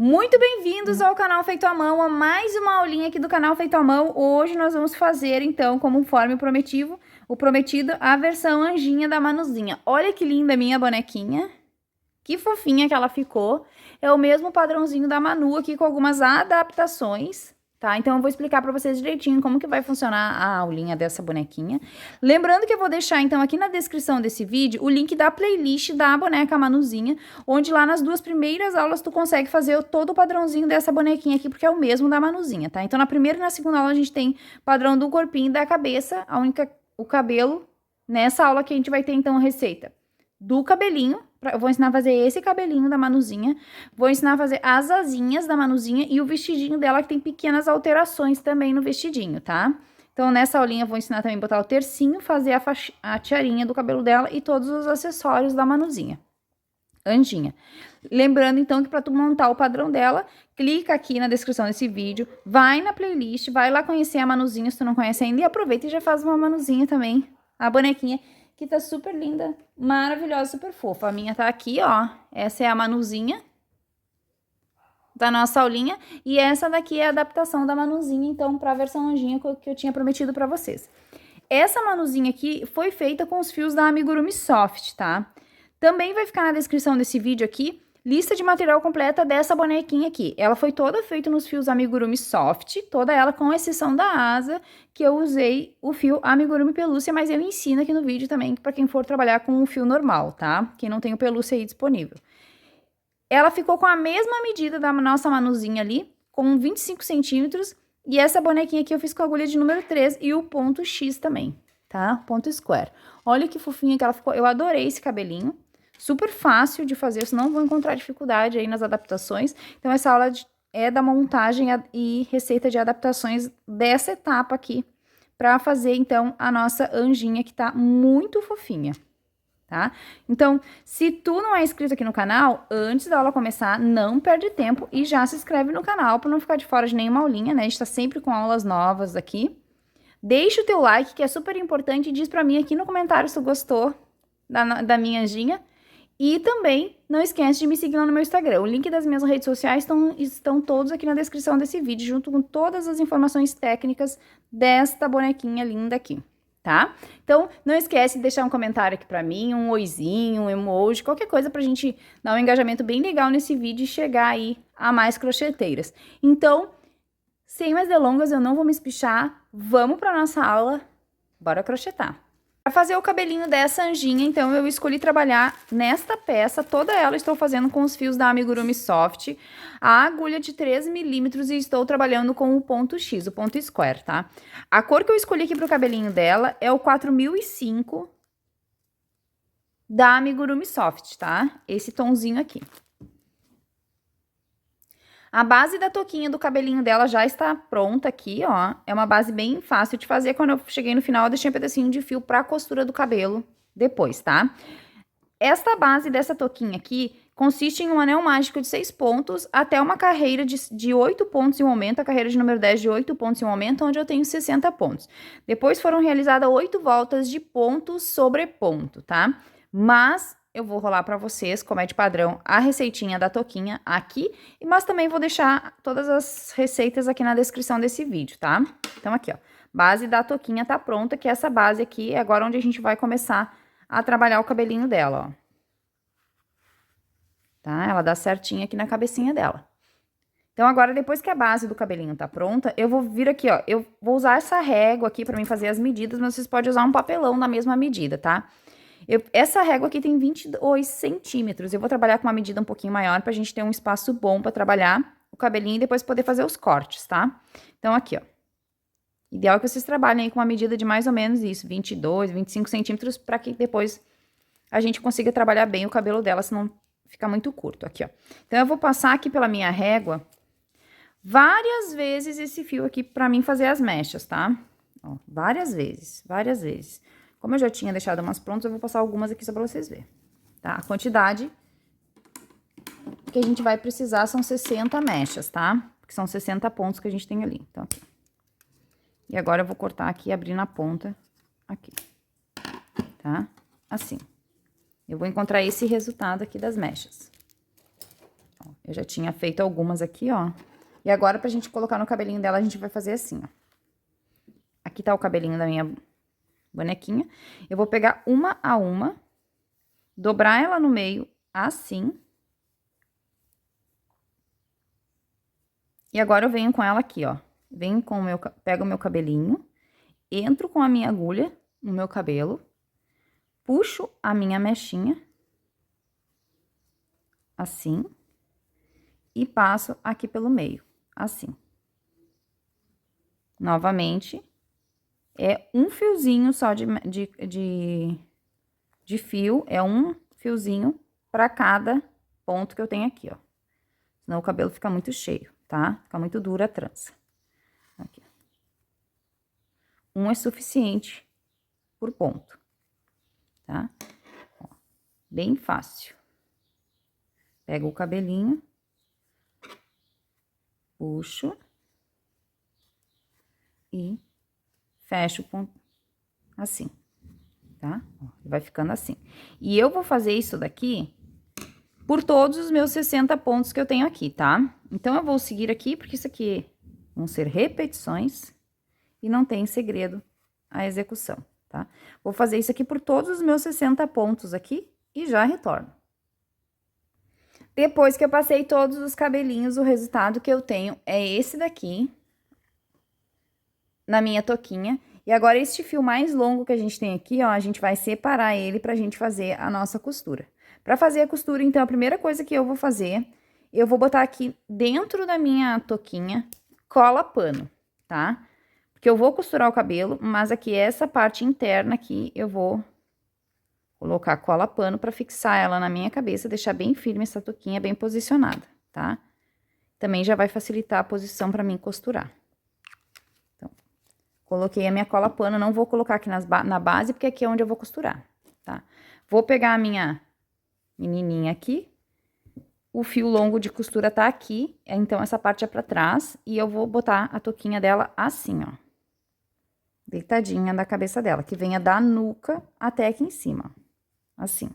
Muito bem-vindos ao canal Feito à Mão, a mais uma aulinha aqui do canal Feito à Mão. Hoje nós vamos fazer, então, conforme o prometido, a versão anjinha da Manuzinha. Olha que linda a minha bonequinha, que fofinha que ela ficou. É o mesmo padrãozinho da Manu aqui com algumas adaptações, tá? Então eu vou explicar pra vocês direitinho como que vai funcionar a aulinha dessa bonequinha. Lembrando que eu vou deixar, então, aqui na descrição desse vídeo, o link da playlist da boneca Manuzinha, onde lá nas duas primeiras aulas tu consegue fazer todo o padrãozinho dessa bonequinha aqui, porque é o mesmo da Manuzinha, tá? Então na primeira e na segunda aula a gente tem padrão do corpinho e da cabeça, o cabelo. Nessa aula aqui a gente vai ter, então, a receita do cabelinho. Eu vou ensinar a fazer esse cabelinho da Manuzinha, vou ensinar a fazer as asinhas da Manuzinha e o vestidinho dela, que tem pequenas alterações também no vestidinho, tá? Então, nessa aulinha, eu vou ensinar também a botar o tercinho, fazer a tiarinha do cabelo dela e todos os acessórios da Manuzinha, anjinha. Lembrando, então, que para tu montar o padrão dela, clica aqui na descrição desse vídeo, vai na playlist, vai lá conhecer a Manuzinha, se tu não conhece ainda, e aproveita e já faz uma Manuzinha também, a bonequinha, que tá super linda, maravilhosa, super fofa. A minha tá aqui, ó. Essa é a Manuzinha da nossa aulinha. E essa daqui é a adaptação da Manuzinha, então, pra versão anjinha que eu tinha prometido pra vocês. Essa Manuzinha aqui foi feita com os fios da Amigurumi Soft, tá? Também vai ficar na descrição desse vídeo aqui lista de material completa dessa bonequinha aqui. Ela foi toda feita nos fios Amigurumi Soft, toda ela com exceção da asa, que eu usei o fio Amigurumi Pelúcia, mas eu ensino aqui no vídeo também para quem for trabalhar com o fio normal, tá? Quem não tem o pelúcia aí disponível. Ela ficou com a mesma medida da nossa Manuzinha ali, com 25 centímetros, e essa bonequinha aqui eu fiz com a agulha de número 3 e o ponto X também, tá? Ponto square. Olha que fofinha que ela ficou, eu adorei esse cabelinho. Super fácil de fazer, vocês não vão encontrar dificuldade aí nas adaptações. Então, essa aula é da montagem e receita de adaptações dessa etapa aqui, para fazer, então, a nossa anjinha, que tá muito fofinha, tá? Então, se tu não é inscrito aqui no canal, antes da aula começar, não perde tempo e já se inscreve no canal, para não ficar de fora de nenhuma aulinha, né? A gente tá sempre com aulas novas aqui. Deixa o teu like, que é super importante, e diz pra mim aqui no comentário se tu gostou da minha anjinha. E também não esquece de me seguir lá no meu Instagram. O link das minhas redes sociais estão todos aqui na descrição desse vídeo, junto com todas as informações técnicas desta bonequinha linda aqui, tá? Então, não esquece de deixar um comentário aqui pra mim, um oizinho, um emoji, qualquer coisa pra gente dar um engajamento bem legal nesse vídeo e chegar aí a mais crocheteiras. Então, sem mais delongas, eu não vou me espichar, vamos pra nossa aula, bora crochetar. Para fazer o cabelinho dessa anjinha, então, eu escolhi trabalhar nesta peça, toda ela estou fazendo com os fios da Amigurumi Soft, a agulha de 3 milímetros e estou trabalhando com o ponto X, o ponto square, tá? A cor que eu escolhi aqui para o cabelinho dela é o 4005 da Amigurumi Soft, tá? Esse tonzinho aqui. A base da touquinha do cabelinho dela já está pronta aqui, ó. É uma base bem fácil de fazer. Quando eu cheguei no final, eu deixei um pedacinho de fio pra costura do cabelo depois, tá? Esta base dessa touquinha aqui consiste em um anel mágico de 6 pontos até uma carreira de 8 pontos em um aumento, a carreira de número 10 de 8 pontos em um aumento, onde eu tenho 60 pontos. Depois foram realizadas 8 voltas de ponto sobre ponto, tá? Mas eu vou rolar para vocês, como é de padrão, a receitinha da touquinha aqui, mas também vou deixar todas as receitas aqui na descrição desse vídeo, tá? Então, aqui, ó, base da touquinha tá pronta, que essa base aqui é agora onde a gente vai começar a trabalhar o cabelinho dela, ó. Tá? Ela dá certinho aqui na cabecinha dela. Então, agora, depois que a base do cabelinho tá pronta, eu vou vir aqui, ó, eu vou usar essa régua aqui pra mim fazer as medidas, mas vocês podem usar um papelão na mesma medida, tá? Essa régua aqui tem 22 centímetros. Eu vou trabalhar com uma medida um pouquinho maior pra gente ter um espaço bom pra trabalhar o cabelinho e depois poder fazer os cortes, tá? Então, aqui, ó. Ideal que vocês trabalhem aí com uma medida de mais ou menos isso, 22, 25 centímetros, pra que depois a gente consiga trabalhar bem o cabelo dela, senão fica muito curto. Aqui, ó. Então, eu vou passar aqui pela minha régua várias vezes esse fio aqui pra mim fazer as mechas, tá? Ó, várias vezes, várias vezes. Como eu já tinha deixado umas prontas, eu vou passar algumas aqui só pra vocês verem, tá? A quantidade que a gente vai precisar são 60 mechas, tá? Porque são 60 pontos que a gente tem ali. Então, aqui. E agora eu vou cortar aqui, abrindo a ponta aqui, tá? Assim. Eu vou encontrar esse resultado aqui das mechas. Eu já tinha feito algumas aqui, ó. E agora, pra gente colocar no cabelinho dela, a gente vai fazer assim, ó. Aqui tá o cabelinho da minha bonequinha. Eu vou pegar uma a uma, dobrar ela no meio, assim. E agora eu venho com ela aqui, ó. Venho com o meu, pego o meu cabelinho, entro com a minha agulha no meu cabelo, puxo a minha mechinha, assim, e passo aqui pelo meio, assim. Novamente, é um fiozinho só de fio, é um fiozinho para cada ponto que eu tenho aqui, ó. Senão o cabelo fica muito cheio, tá? Fica muito dura a trança. Aqui. Um é suficiente por ponto, tá? Ó, bem fácil. Pego o cabelinho, puxo e fecho o ponto assim, tá? Ó, vai ficando assim. E eu vou fazer isso daqui por todos os meus 60 pontos que eu tenho aqui, tá? Então, eu vou seguir aqui, porque isso aqui vão ser repetições e não tem segredo a execução, tá? Vou fazer isso aqui por todos os meus 60 pontos aqui e já retorno. Depois que eu passei todos os cabelinhos, o resultado que eu tenho é esse daqui, na minha toquinha. E agora, este fio mais longo que a gente tem aqui, ó, a gente vai separar ele pra gente fazer a nossa costura. Pra fazer a costura, então, a primeira coisa que eu vou fazer, eu vou botar aqui dentro da minha toquinha cola pano, tá? Porque eu vou costurar o cabelo, mas aqui, essa parte interna aqui, eu vou colocar cola pano pra fixar ela na minha cabeça, deixar bem firme essa toquinha, bem posicionada, tá? Também já vai facilitar a posição pra mim costurar. Então, coloquei a minha cola pano, não vou colocar aqui na base, porque aqui é onde eu vou costurar, tá? Vou pegar a minha menininha aqui, o fio longo de costura tá aqui, então essa parte é pra trás, e eu vou botar a toquinha dela assim, ó. Deitadinha da cabeça dela, que venha da nuca até aqui em cima, assim.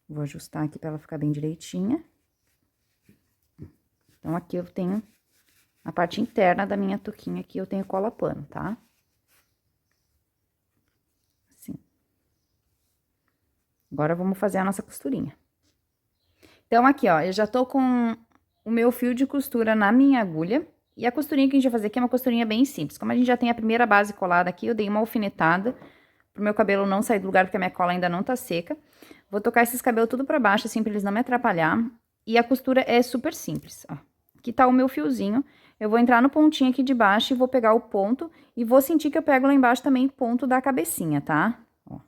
Vou ajustar aqui pra ela ficar bem direitinha. Então, aqui eu tenho a parte interna da minha toquinha aqui, eu tenho cola pano, tá? Assim. Agora, vamos fazer a nossa costurinha. Então, aqui, ó, eu já tô com o meu fio de costura na minha agulha. E a costurinha que a gente vai fazer aqui é uma costurinha bem simples. Como a gente já tem a primeira base colada aqui, eu dei uma alfinetada pro meu cabelo não sair do lugar, porque a minha cola ainda não tá seca. Vou tocar esses cabelos tudo pra baixo, assim, pra eles não me atrapalhar. E a costura é super simples, ó. Aqui tá o meu fiozinho. Eu vou entrar no pontinho aqui de baixo e vou pegar o ponto. E vou sentir que eu pego lá embaixo também o ponto da cabecinha, tá? Ó.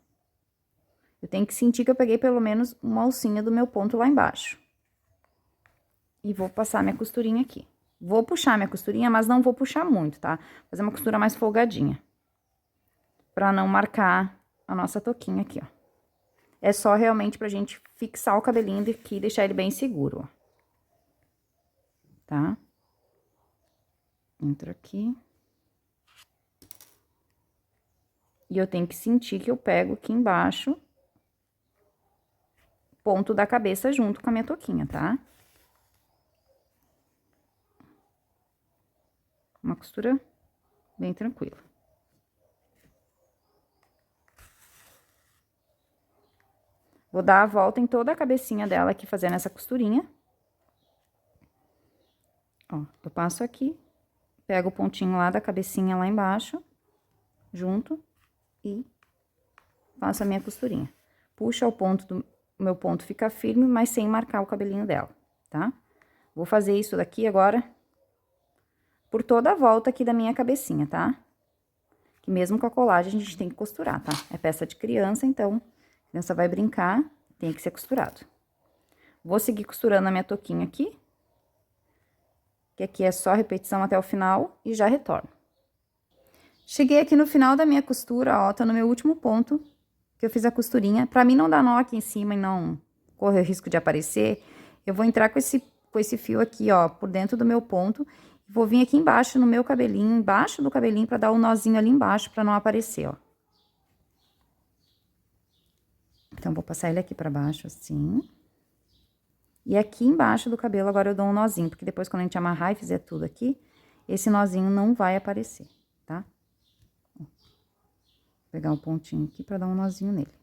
Eu tenho que sentir que eu peguei pelo menos uma alcinha do meu ponto lá embaixo. E vou passar minha costurinha aqui. Vou puxar minha costurinha, mas não vou puxar muito, tá? Vou fazer uma costura mais folgadinha. Pra não marcar a nossa toquinha aqui, ó. É só realmente pra gente fixar o cabelinho aqui e deixar ele bem seguro, ó. Tá? Entro aqui. E eu tenho que sentir que eu pego aqui embaixo ponto da cabeça junto com a minha toquinha, tá? Uma costura bem tranquila. Vou dar a volta em toda a cabecinha dela aqui, fazendo essa costurinha. Ó, eu passo aqui, pego o pontinho lá da cabecinha lá embaixo, junto, e faço a minha costurinha. Puxa o ponto o meu ponto fica firme, mas sem marcar o cabelinho dela, tá? Vou fazer isso daqui agora por toda a volta aqui da minha cabecinha, tá? Que mesmo com a colagem, a gente tem que costurar, tá? É peça de criança, então, a criança vai brincar, tem que ser costurado. Vou seguir costurando a minha toquinha aqui, que aqui é só repetição até o final, e já retorno. Cheguei aqui no final da minha costura, ó, tá no meu último ponto, que eu fiz a costurinha. Pra mim não dar nó aqui em cima e não correr o risco de aparecer, eu vou entrar com esse fio aqui, ó, por dentro do meu ponto, e vou vir aqui embaixo no meu cabelinho, embaixo do cabelinho, pra dar um nozinho ali embaixo, pra não aparecer, ó. Então, vou passar ele aqui pra baixo, assim. E aqui embaixo do cabelo, agora eu dou um nozinho, porque depois quando a gente amarrar e fizer tudo aqui, esse nozinho não vai aparecer, tá? Vou pegar um pontinho aqui pra dar um nozinho nele.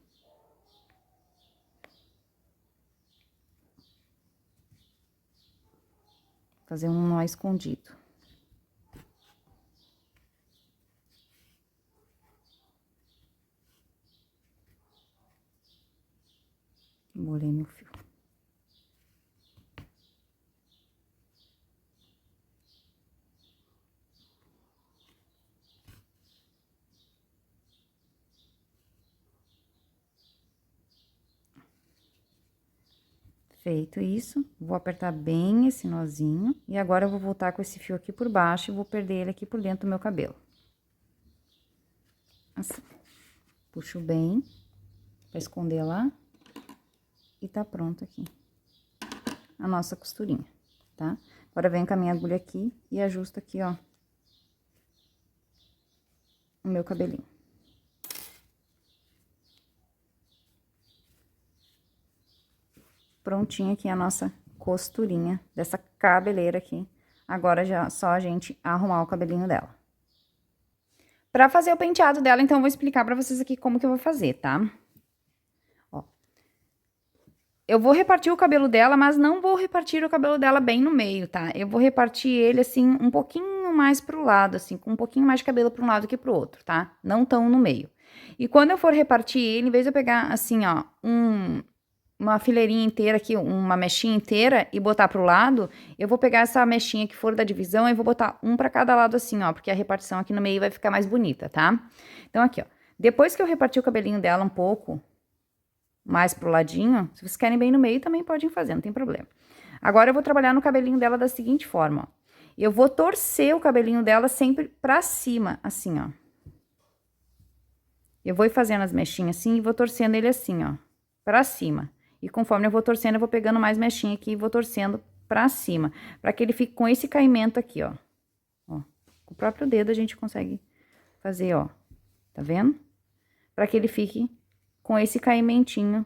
Fazer um nó escondido. Embolei meu fio. Feito isso, vou apertar bem esse nozinho. E agora eu vou voltar com esse fio aqui por baixo e vou perder ele aqui por dentro do meu cabelo. Assim. Puxo bem, pra esconder lá. E tá pronto aqui a nossa costurinha, tá? Agora, venho com a minha agulha aqui e ajusto aqui, ó, o meu cabelinho. Prontinha aqui a nossa costurinha dessa cabeleira aqui. Agora, já só a gente arrumar o cabelinho dela. Pra fazer o penteado dela, então, eu vou explicar pra vocês aqui como que eu vou fazer, tá? Ó. Eu vou repartir o cabelo dela, mas não vou repartir o cabelo dela bem no meio, tá? Eu vou repartir ele, assim, um pouquinho mais pro lado, assim, com um pouquinho mais de cabelo pra um lado que pro outro, tá? Não tão no meio. E quando eu for repartir ele, em vez de eu pegar, assim, ó, uma fileirinha inteira aqui, uma mechinha inteira e botar pro lado, eu vou pegar essa mechinha que for da divisão e vou botar um pra cada lado assim, ó, porque a repartição aqui no meio vai ficar mais bonita, tá? Então, aqui, ó, depois que eu repartir o cabelinho dela um pouco mais pro ladinho, se vocês querem bem no meio, também podem fazer, não tem problema. Agora, eu vou trabalhar no cabelinho dela da seguinte forma, ó. Eu vou torcer o cabelinho dela sempre pra cima, assim, ó. Eu vou fazendo as mechinhas assim e vou torcendo ele assim, ó, pra cima. E conforme eu vou torcendo, eu vou pegando mais mechinha aqui e vou torcendo pra cima. Pra que ele fique com esse caimento aqui, ó. Ó, com o próprio dedo a gente consegue fazer, ó. Tá vendo? Pra que ele fique com esse caimentinho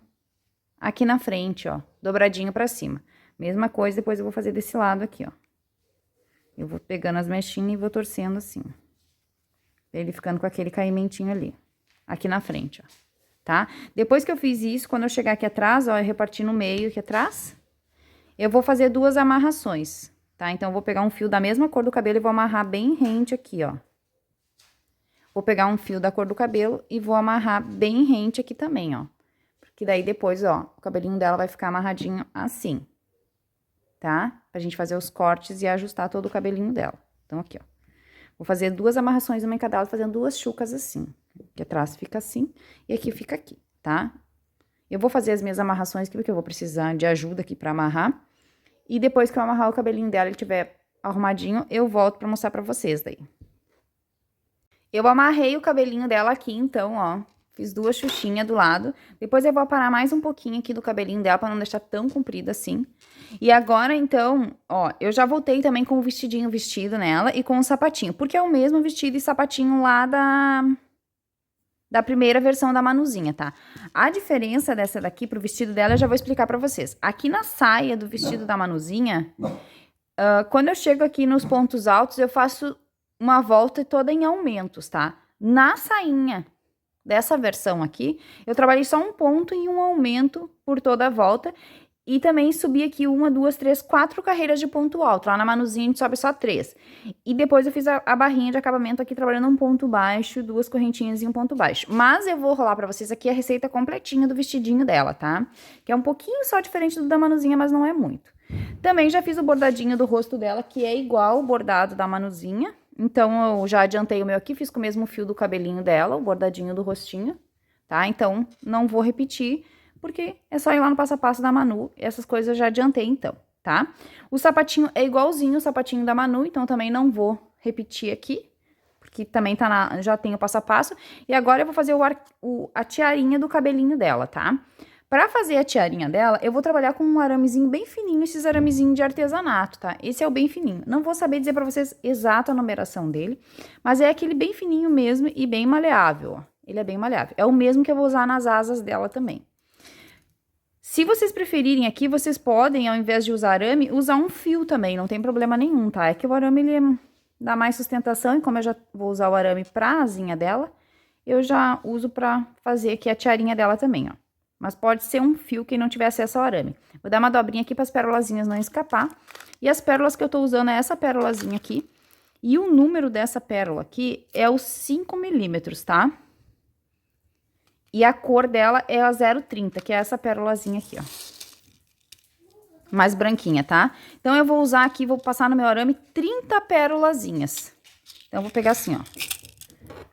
aqui na frente, ó. Dobradinho pra cima. Mesma coisa, depois eu vou fazer desse lado aqui, ó. Eu vou pegando as mechinhas e vou torcendo assim. Pra ele ficando com aquele caimentinho ali. Aqui na frente, ó. Tá? Depois que eu fiz isso, quando eu chegar aqui atrás, ó, eu reparti no meio aqui atrás, eu vou fazer duas amarrações, tá? Então, eu vou pegar um fio da mesma cor do cabelo e vou amarrar bem rente aqui, ó. Vou pegar um fio da cor do cabelo e vou amarrar bem rente aqui também, ó. Porque daí depois, ó, o cabelinho dela vai ficar amarradinho assim, tá? Pra gente fazer os cortes e ajustar todo o cabelinho dela. Então, aqui, ó. Vou fazer duas amarrações, uma em cada lado, fazendo duas chucas assim. Aqui atrás fica assim, e aqui fica aqui, tá? Eu vou fazer as minhas amarrações aqui, porque eu vou precisar de ajuda aqui pra amarrar. E depois que eu amarrar o cabelinho dela, ele tiver arrumadinho, eu volto pra mostrar pra vocês daí. Eu amarrei o cabelinho dela aqui, então, ó. Fiz duas xuxinhas do lado. Depois eu vou parar mais um pouquinho aqui do cabelinho dela, pra não deixar tão comprido assim. E agora, então, ó, eu já voltei também com o vestidinho vestido nela e com o sapatinho. Porque é o mesmo vestido e sapatinho lá da primeira versão da Manuzinha, tá? A diferença dessa daqui pro vestido dela, eu já vou explicar pra vocês. Aqui na saia do vestido da Manuzinha, quando eu chego aqui nos pontos altos, eu faço uma volta toda em aumentos, tá? Na sainha dessa versão aqui, eu trabalhei só um ponto e um aumento por toda a volta. E também subi aqui 1, 2, 3, 4 carreiras de ponto alto. Lá na Manuzinha a gente sobe só 3. E depois eu fiz a barrinha de acabamento aqui trabalhando um ponto baixo, duas correntinhas e um ponto baixo. Mas eu vou rolar pra vocês aqui a receita completinha do vestidinho dela, tá? Que é um pouquinho só diferente do da Manuzinha, mas não é muito. Também já fiz o bordadinho do rosto dela, que é igual o bordado da Manuzinha. Então, eu já adiantei o meu aqui, fiz com o mesmo fio do cabelinho dela, o bordadinho do rostinho, tá? Então, não vou repetir, porque é só ir lá no passo a passo da Manu, essas coisas eu já adiantei então, tá? O sapatinho é igualzinho o sapatinho da Manu, então também não vou repetir aqui, porque também tá já tem o passo a passo. E agora eu vou fazer a tiarinha do cabelinho dela, tá? Pra fazer a tiarinha dela, eu vou trabalhar com um aramezinho bem fininho, esses aramezinhos de artesanato, tá? Esse é o bem fininho. Não vou saber dizer pra vocês exata a numeração dele, mas é aquele bem fininho mesmo e bem maleável, ó. Ele é bem maleável. É o mesmo que eu vou usar nas asas dela também. Se vocês preferirem aqui, vocês podem, ao invés de usar arame, usar um fio também, não tem problema nenhum, tá? É que o arame, ele dá mais sustentação, e como eu já vou usar o arame pra asinha dela, eu já uso pra fazer aqui a tiarinha dela também, ó. Mas pode ser um fio quem não tiver acesso ao arame. Vou dar uma dobrinha aqui para as pérolazinhas não escapar. E as pérolas que eu tô usando é essa pérolazinha aqui. E o número dessa pérola aqui é o 5 milímetros, tá? E a cor dela é a 0,30, que é essa pérolazinha aqui, ó. Mais branquinha, tá? Então, eu vou usar aqui, vou passar no meu arame 30 pérolazinhas. Então, eu vou pegar assim, ó.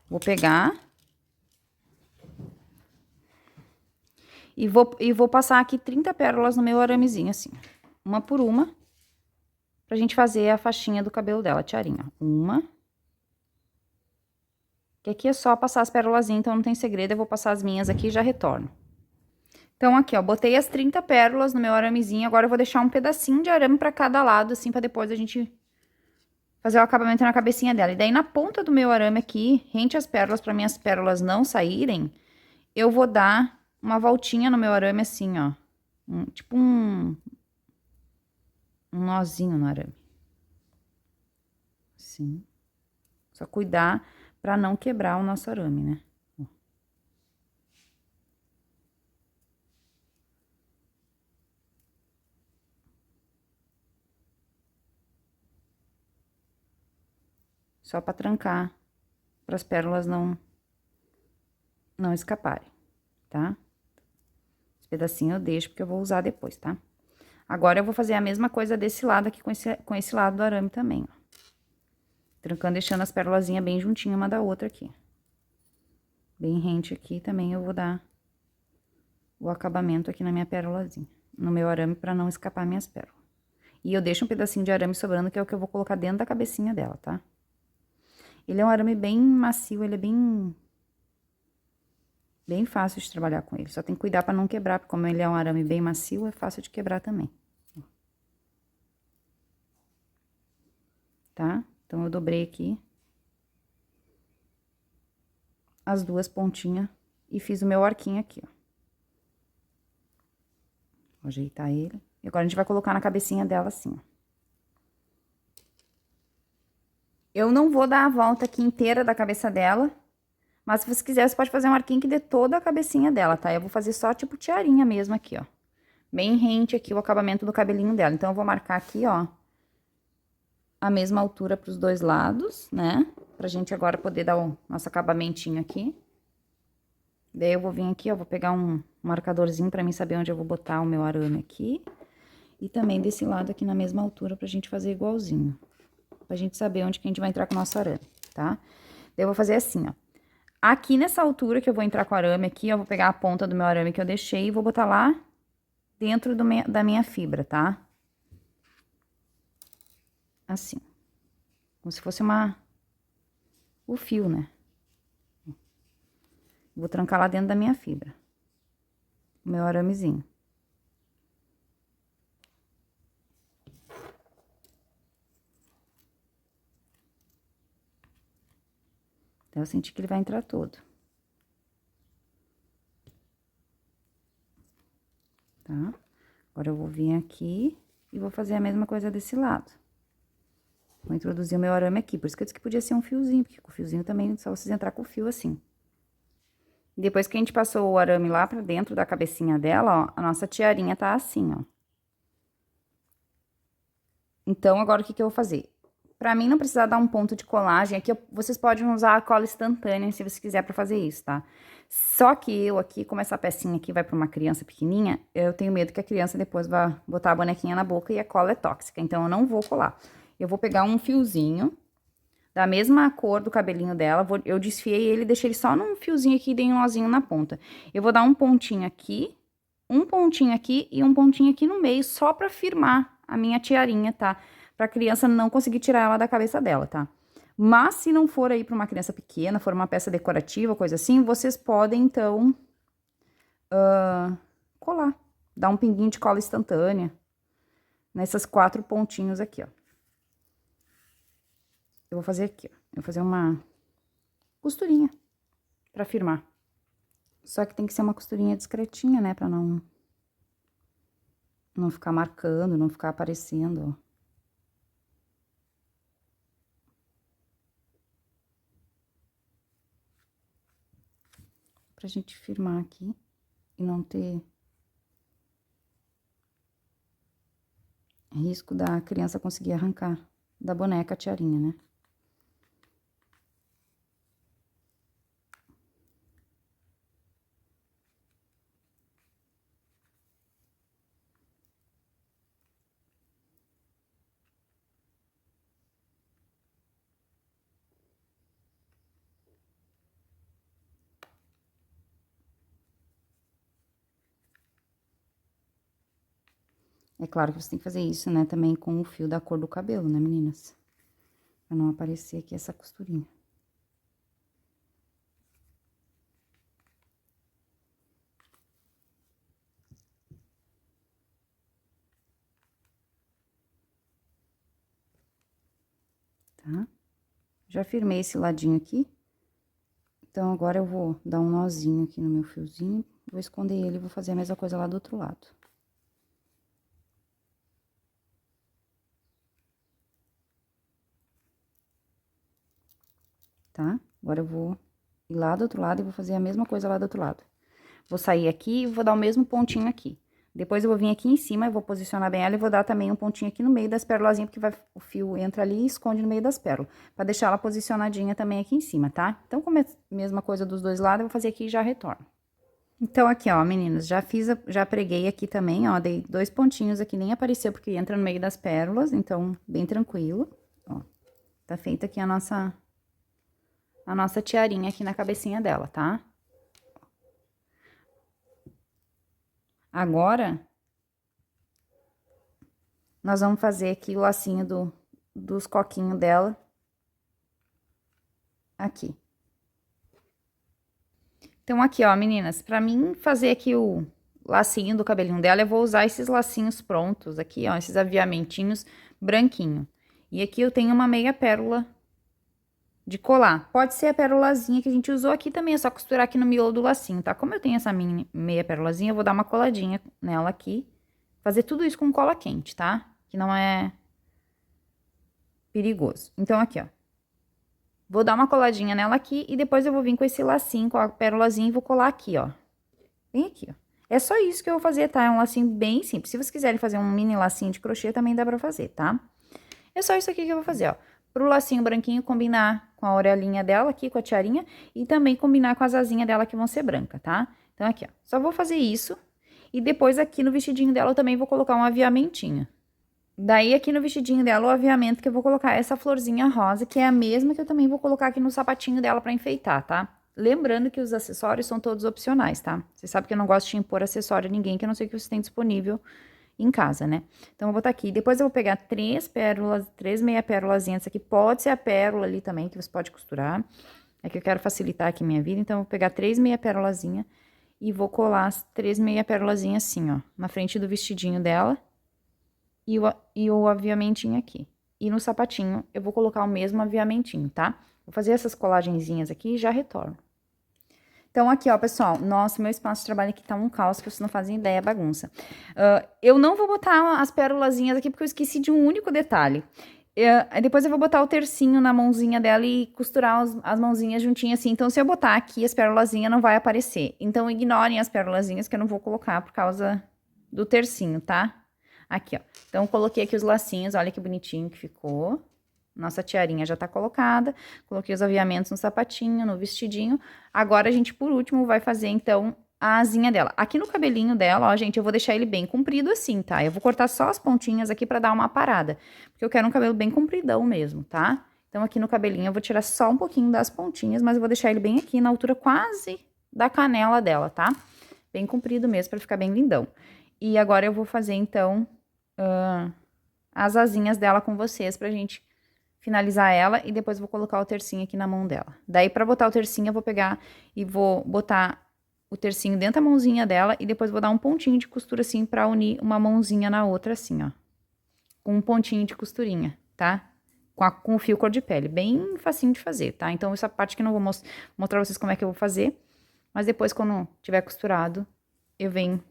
Vou pegar... E vou passar aqui 30 pérolas no meu aramezinho, assim. Uma por uma. Pra gente fazer a faixinha do cabelo dela, a tiarinha. Uma. Que aqui é só passar as pérolazinhas, então não tem segredo. Eu vou passar as minhas aqui e já retorno. Então, aqui, ó, botei as 30 pérolas no meu aramezinho. Agora eu vou deixar um pedacinho de arame pra cada lado, assim, pra depois a gente fazer o acabamento na cabecinha dela. E daí, na ponta do meu arame aqui, rente as pérolas, pra minhas pérolas não saírem, eu vou dar uma voltinha no meu arame assim, ó. Tipo um nozinho no arame. Assim. Só cuidar pra não quebrar o nosso arame, né? Ó. Só pra trancar, para as pérolas não escaparem, tá? Esse pedacinho eu deixo porque eu vou usar depois, tá? Agora eu vou fazer a mesma coisa desse lado aqui com esse lado do arame também, ó. Trancando, deixando as pérolazinhas bem juntinho uma da outra aqui. Bem rente aqui também eu vou dar o acabamento aqui na minha pérolazinha, no meu arame, pra não escapar minhas pérolas. E eu deixo um pedacinho de arame sobrando, que é o que eu vou colocar dentro da cabecinha dela, tá? Ele é um arame bem macio, ele é bem fácil de trabalhar com ele. Só tem que cuidar pra não quebrar, porque como ele é um arame bem macio, é fácil de quebrar também. Tá? Então, eu dobrei aqui as duas pontinhas e fiz o meu arquinho aqui, ó. Vou ajeitar ele. E agora, a gente vai colocar na cabecinha dela assim, ó. Eu não vou dar a volta aqui inteira da cabeça dela, mas se você quiser, você pode fazer um arquinho que dê toda a cabecinha dela, tá? Eu vou fazer só tipo tiarinha mesmo aqui, ó. Bem rente aqui o acabamento do cabelinho dela. Então, eu vou marcar aqui, ó, a mesma altura pros dois lados, né? Pra gente agora poder dar o nosso acabamentinho aqui. Daí, eu vou vir aqui, ó, vou pegar um marcadorzinho pra mim saber onde eu vou botar o meu arame aqui. E também desse lado aqui na mesma altura pra gente fazer igualzinho. Pra gente saber onde que a gente vai entrar com o nosso arame, tá? Daí, eu vou fazer assim, ó. Aqui nessa altura que eu vou entrar com o arame aqui, eu vou pegar a ponta do meu arame que eu deixei e vou botar lá dentro da minha fibra, tá? Assim. Como se fosse o fio, né? Vou trancar lá dentro da minha fibra. O meu aramezinho. Então, eu senti que ele vai entrar todo. Tá? Agora, eu vou vir aqui e vou fazer a mesma coisa desse lado. Vou introduzir o meu arame aqui, por isso que eu disse que podia ser um fiozinho, porque com o fiozinho também, só vocês entrar com o fio assim. Depois que a gente passou o arame lá pra dentro da cabecinha dela, ó, a nossa tiarinha tá assim, ó. Então, agora, o que que eu vou fazer? Pra mim, não precisar dar um ponto de colagem, aqui vocês podem usar a cola instantânea, se você quiser pra fazer isso, tá? Só que eu aqui, como essa pecinha aqui vai pra uma criança pequenininha, eu tenho medo que a criança depois vá botar a bonequinha na boca e a cola é tóxica, então eu não vou colar. Eu vou pegar um fiozinho da mesma cor do cabelinho dela, eu desfiei ele e deixei ele só num fiozinho aqui e dei um nozinho na ponta. Eu vou dar um pontinho aqui e um pontinho aqui no meio, só pra firmar a minha tiarinha, tá? Pra criança não conseguir tirar ela da cabeça dela, tá? Mas se não for aí pra uma criança pequena, for uma peça decorativa, coisa assim, vocês podem, então, colar. Dar um pinguinho de cola instantânea nessas 4 pontinhos aqui, ó. Eu vou fazer aqui, ó. Eu vou fazer uma costurinha pra firmar. Só que tem que ser uma costurinha discretinha, né? Pra não Não ficar marcando, não ficar aparecendo, ó. Pra gente firmar aqui e não ter risco da criança conseguir arrancar da boneca a tiarinha, né? É claro que você tem que fazer isso, né, também com o fio da cor do cabelo, né, meninas? Pra não aparecer aqui essa costurinha. Tá? Já firmei esse ladinho aqui. Então, agora eu vou dar um nozinho aqui no meu fiozinho, vou esconder ele e vou fazer a mesma coisa lá do outro lado. Tá? Agora eu vou ir lá do outro lado e vou fazer a mesma coisa lá do outro lado. Vou sair aqui e vou dar o mesmo pontinho aqui. Depois eu vou vir aqui em cima, eu vou posicionar bem ela e vou dar também um pontinho aqui no meio das pérolazinhas, porque o fio entra ali e esconde no meio das pérolas, pra deixar ela posicionadinha também aqui em cima, tá? Então, como é a mesma coisa dos dois lados, eu vou fazer aqui e já retorno. Então, aqui, ó, meninas, já preguei aqui também, ó, dei 2 pontinhos aqui, nem apareceu porque entra no meio das pérolas, então, bem tranquilo, ó. Tá feita aqui a nossa tiarinha aqui na cabecinha dela, tá? Agora, nós vamos fazer aqui o lacinho dos coquinhos dela. Aqui. Então, aqui, ó, meninas, pra mim fazer aqui o lacinho do cabelinho dela, eu vou usar esses lacinhos prontos aqui, ó, esses aviamentinhos branquinho. E aqui eu tenho uma meia pérola de colar. Pode ser a pérolazinha que a gente usou aqui também, é só costurar aqui no miolo do lacinho, tá? Como eu tenho essa meia pérolazinha, eu vou dar uma coladinha nela aqui. Fazer tudo isso com cola quente, tá? Que não é perigoso. Então, aqui, ó. Vou dar uma coladinha nela aqui e depois eu vou vir com esse lacinho, com a pérolazinha e vou colar aqui, ó. Bem aqui, ó. É só isso que eu vou fazer, tá? É um lacinho bem simples. Se vocês quiserem fazer um mini lacinho de crochê, também dá pra fazer, tá? É só isso aqui que eu vou fazer, ó. Pro lacinho branquinho combinar com a orelhinha dela aqui, com a tiarinha, e também combinar com as asinhas dela que vão ser branca, tá? Então, aqui, ó. Só vou fazer isso. E depois aqui no vestidinho dela eu também vou colocar um aviamentinho. Daí, aqui no vestidinho dela, o aviamento que eu vou colocar essa florzinha rosa, que é a mesma que eu também vou colocar aqui no sapatinho dela pra enfeitar, tá? Lembrando que os acessórios são todos opcionais, tá? Vocês sabem que eu não gosto de impor acessório a ninguém, que eu não sei o que você tem disponível em casa, né? Então, eu vou botar aqui. Depois, eu vou pegar 3 pérolas, 3 meia pérolazinhas. Essa aqui pode ser a pérola ali também, que você pode costurar. É que eu quero facilitar aqui minha vida, então, eu vou pegar 3 meia pérolazinhas e vou colar as 3 meia pérolazinhas assim, ó, na frente do vestidinho dela. E o aviamentinho aqui. E no sapatinho, eu vou colocar o mesmo aviamentinho, tá? Vou fazer essas colagenzinhas aqui e já retorno. Então, aqui, ó, pessoal, nossa, meu espaço de trabalho aqui tá um caos, que vocês não fazem ideia, bagunça. Eu não vou botar as pérolazinhas aqui, porque eu esqueci de um único detalhe. Depois eu vou botar o tercinho na mãozinha dela e costurar as mãozinhas juntinhas assim. Então, se eu botar aqui, as pérolazinhas não vai aparecer. Então, ignorem as pérolazinhas que eu não vou colocar por causa do tercinho, tá? Aqui, ó. Então, coloquei aqui os lacinhos, olha que bonitinho que ficou. Nossa tiarinha já tá colocada. Coloquei os aviamentos no sapatinho, no vestidinho. Agora, a gente, por último, vai fazer, então, a asinha dela. Aqui no cabelinho dela, ó, gente, eu vou deixar ele bem comprido assim, tá? Eu vou cortar só as pontinhas aqui pra dar uma parada. Porque eu quero um cabelo bem compridão mesmo, tá? Então, aqui no cabelinho, eu vou tirar só um pouquinho das pontinhas, mas eu vou deixar ele bem aqui, na altura quase da canela dela, tá? Bem comprido mesmo, pra ficar bem lindão. E agora, eu vou fazer, então... as asinhas dela com vocês pra gente finalizar ela e depois vou colocar o tercinho aqui na mão dela. Daí, pra botar o tercinho, eu vou pegar e vou botar o tercinho dentro da mãozinha dela e depois vou dar um pontinho de costura assim pra unir uma mãozinha na outra assim, ó. Com um pontinho de costurinha, tá? Com o fio cor de pele, bem facinho de fazer, tá? Então, essa parte que eu não vou mostrar pra vocês como é que eu vou fazer, mas depois, quando tiver costurado, eu venho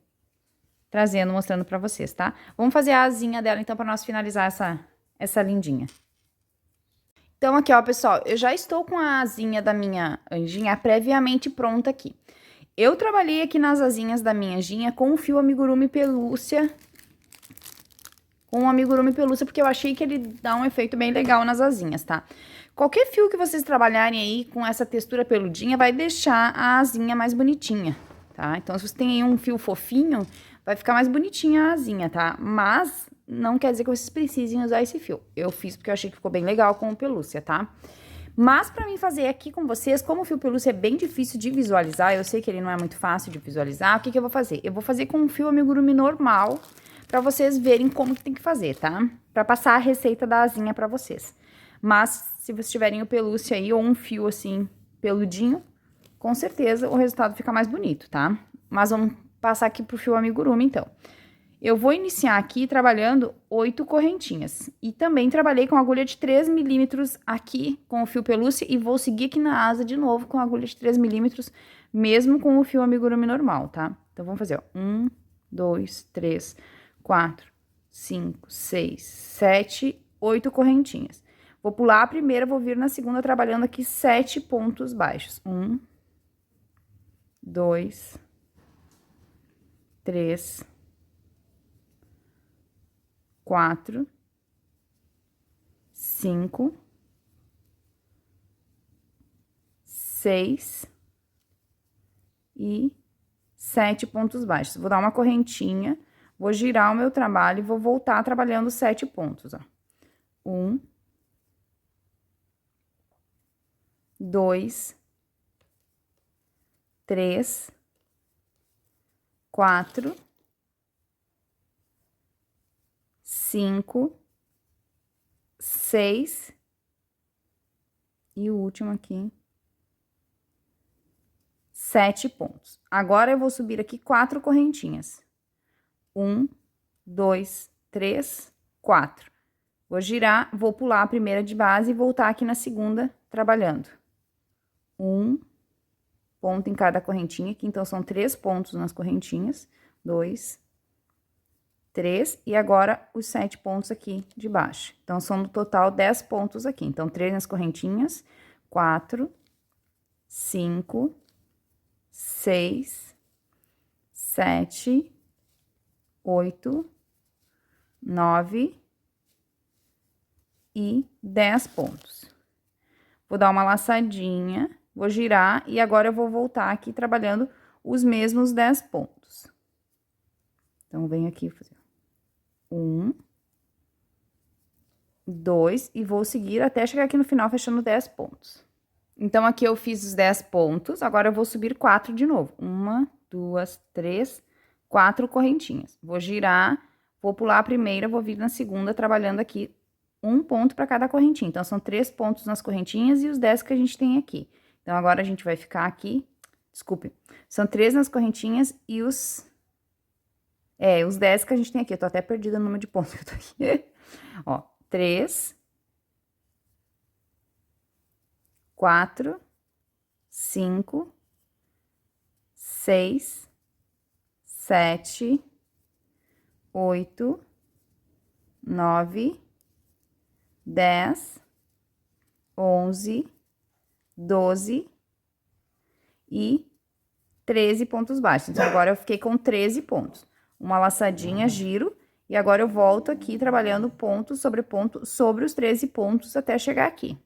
trazendo, mostrando pra vocês, tá? Vamos fazer a asinha dela, então, pra nós finalizar essa lindinha. Então, aqui, ó, pessoal, eu já estou com a asinha da minha anjinha previamente pronta aqui. Eu trabalhei aqui nas asinhas da minha anjinha com o fio amigurumi pelúcia. Com o amigurumi pelúcia, porque eu achei que ele dá um efeito bem legal nas asinhas, tá? Qualquer fio que vocês trabalharem aí com essa textura peludinha vai deixar a asinha mais bonitinha, tá? Então, se você tem aí um fio fofinho, vai ficar mais bonitinha a asinha, tá? Mas não quer dizer que vocês precisem usar esse fio. Eu fiz porque eu achei que ficou bem legal com o pelúcia, tá? Mas pra mim fazer aqui com vocês, como o fio pelúcia é bem difícil de visualizar, eu sei que ele não é muito fácil de visualizar, o que que eu vou fazer? Eu vou fazer com um fio amigurumi normal, pra vocês verem como que tem que fazer, tá? Pra passar a receita da asinha pra vocês. Mas, se vocês tiverem o pelúcia aí, ou um fio assim, peludinho, com certeza o resultado fica mais bonito, tá? Mas vamos passar aqui pro fio amigurumi, então. Eu vou iniciar aqui trabalhando 8 correntinhas. E também trabalhei com agulha de 3 milímetros aqui com o fio pelúcia e vou seguir aqui na asa de novo com agulha de 3 milímetros, mesmo com o fio amigurumi normal, tá? Então, vamos fazer, ó, 1, 2, 3, 4, 5, 6, 7, 8 correntinhas. Vou pular a primeira, vou vir na segunda trabalhando aqui 7 pontos baixos. 1, 2, 3, 4, 5, 6 e 7 pontos baixos. Vou dar uma correntinha, vou girar o meu trabalho e vou voltar trabalhando 7 pontos, ó. 1, 2, 3, 4, 5, 6 e o último aqui, 7 pontos. Agora, eu vou subir aqui 4 correntinhas. 1, 2, 3, 4. Vou girar, vou pular a primeira de base e voltar aqui na segunda, trabalhando. 1 ponto em cada correntinha, aqui, então, são 3 pontos nas correntinhas. 2, 3, e agora os 7 pontos aqui de baixo. Então, são no total 10 pontos aqui. Então, 3 nas correntinhas, 4, 5, 6, 7, 8, 9 e 10 pontos. Vou dar uma laçadinha, vou girar e agora eu vou voltar aqui trabalhando os mesmos 10 pontos. Então, venho aqui fazer 1, 2 e vou seguir até chegar aqui no final fechando 10 pontos. Então, aqui eu fiz os 10 pontos, agora eu vou subir 4 de novo. 1, 2, 3, 4 correntinhas. Vou girar, vou pular a primeira, vou vir na segunda, trabalhando aqui um ponto para cada correntinha. Então, são 3 pontos nas correntinhas e os 10 que a gente tem aqui. Então, agora a gente vai ficar aqui, desculpe, são 3 nas correntinhas e os 10 que a gente tem aqui. Eu tô até perdida no número de pontos que eu tô aqui. Ó, 3, 4, 5, 6, 7, 8, 9, 10, 11, 12 e 13 pontos baixos. Então, agora eu fiquei com 13 pontos. Uma laçadinha, giro, e agora eu volto aqui trabalhando ponto sobre os 13 pontos até chegar aqui.